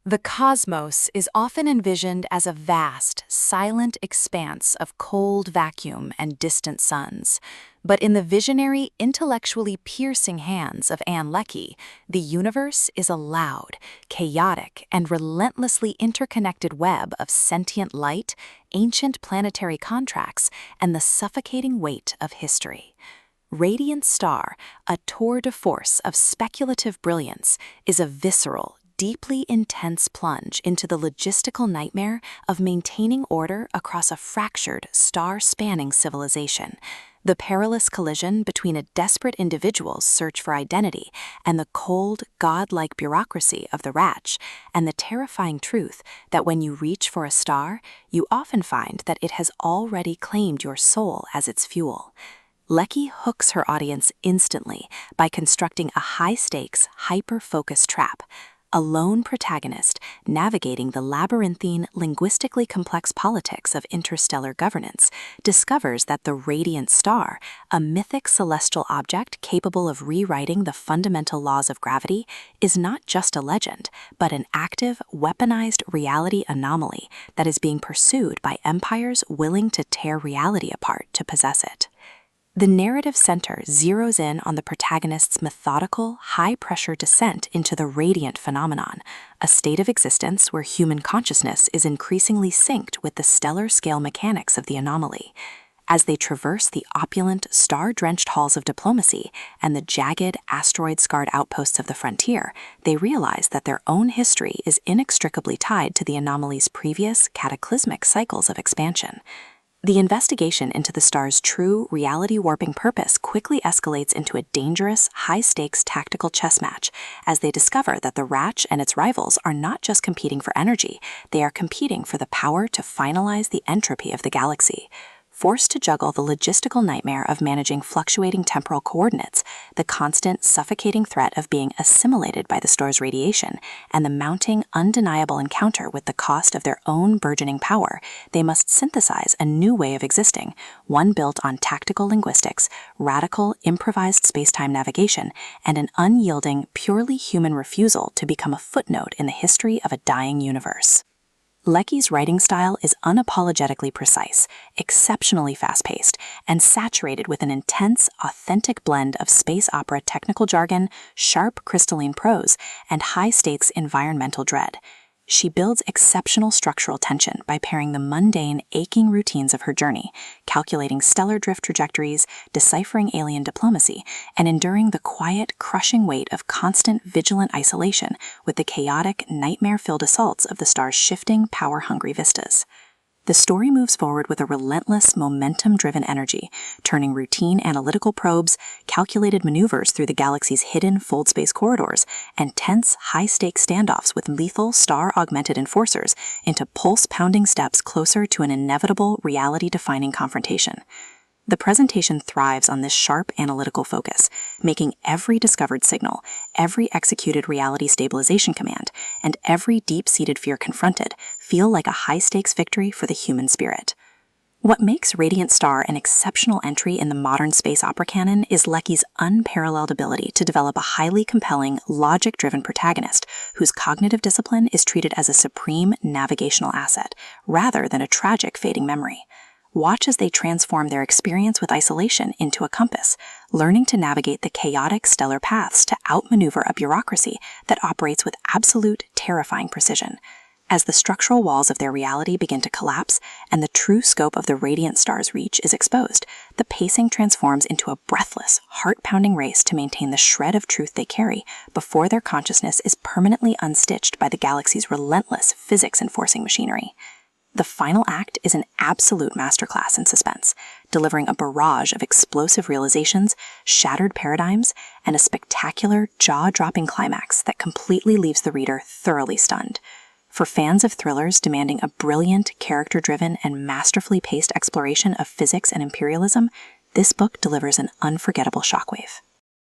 The cosmos is often envisioned as a vast, silent expanse of cold vacuum and distant suns. But in the visionary, intellectually piercing hands of Ann Leckie, the universe is a loud, chaotic, and relentlessly interconnected web of sentient light, ancient planetary contracts, and the suffocating weight of history. Radiant Star, a tour de force of speculative brilliance, is a visceral, deeply intense plunge into the logistical nightmare of maintaining order across a fractured, star-spanning civilization. The perilous collision between a desperate individual's search for identity and the cold, godlike bureaucracy of the Ratch, and the terrifying truth that when you reach for a star, you often find that it has already claimed your soul as its fuel. Leckie hooks her audience instantly by constructing a high-stakes, hyper-focused trap. A lone protagonist navigating the labyrinthine, linguistically complex politics of interstellar governance discovers that the radiant star, a mythic celestial object capable of rewriting the fundamental laws of gravity, is not just a legend, but an active, weaponized reality anomaly that is being pursued by empires willing to tear reality apart to possess it. The narrative center zeroes in on the protagonist's methodical, high-pressure descent into the radiant phenomenon, a state of existence where human consciousness is increasingly synced with the stellar-scale mechanics of the anomaly. As they traverse the opulent, star-drenched halls of diplomacy and the jagged, asteroid-scarred outposts of the frontier, they realize that their own history is inextricably tied to the anomaly's previous, cataclysmic cycles of expansion. The investigation into the star's true, reality-warping purpose quickly escalates into a dangerous, high-stakes tactical chess match as they discover that the Ratch and its rivals are not just competing for energy, they are competing for the power to finalize the entropy of the galaxy. Forced to juggle the logistical nightmare of managing fluctuating temporal coordinates, the constant, suffocating threat of being assimilated by the star's radiation, and the mounting, undeniable encounter with the cost of their own burgeoning power, they must synthesize a new way of existing, one built on tactical linguistics, radical, improvised space-time navigation, and an unyielding, purely human refusal to become a footnote in the history of a dying universe. Leckie's writing style is unapologetically precise, exceptionally fast-paced, and saturated with an intense, authentic blend of space opera technical jargon, sharp, crystalline prose, and high-stakes environmental dread. She builds exceptional structural tension by pairing the mundane, aching routines of her journey, calculating stellar drift trajectories, deciphering alien diplomacy, and enduring the quiet, crushing weight of constant, vigilant isolation with the chaotic, nightmare-filled assaults of the star's shifting, power-hungry vistas. The story moves forward with a relentless, momentum-driven energy, turning routine analytical probes, calculated maneuvers through the galaxy's hidden fold-space corridors, and tense, high-stakes standoffs with lethal, star-augmented enforcers into pulse-pounding steps closer to an inevitable, reality-defining confrontation. The presentation thrives on this sharp analytical focus, making every discovered signal, every executed reality stabilization command, and every deep-seated fear confronted feel like a high-stakes victory for the human spirit. What makes Radiant Star an exceptional entry in the modern space opera canon is Leckie's unparalleled ability to develop a highly compelling, logic-driven protagonist whose cognitive discipline is treated as a supreme navigational asset, rather than a tragic fading memory. Watch as they transform their experience with isolation into a compass, learning to navigate the chaotic stellar paths to outmaneuver a bureaucracy that operates with absolute, terrifying precision. As the structural walls of their reality begin to collapse and the true scope of the Radiant Star's reach is exposed, the pacing transforms into a breathless, heart-pounding race to maintain the shred of truth they carry before their consciousness is permanently unstitched by the galaxy's relentless physics-enforcing machinery. The final act is an absolute masterclass in suspense, delivering a barrage of explosive realizations, shattered paradigms, and a spectacular, jaw-dropping climax that completely leaves the reader thoroughly stunned. For fans of thrillers demanding a brilliant, character-driven, and masterfully paced exploration of physics and imperialism, this book delivers an unforgettable shockwave.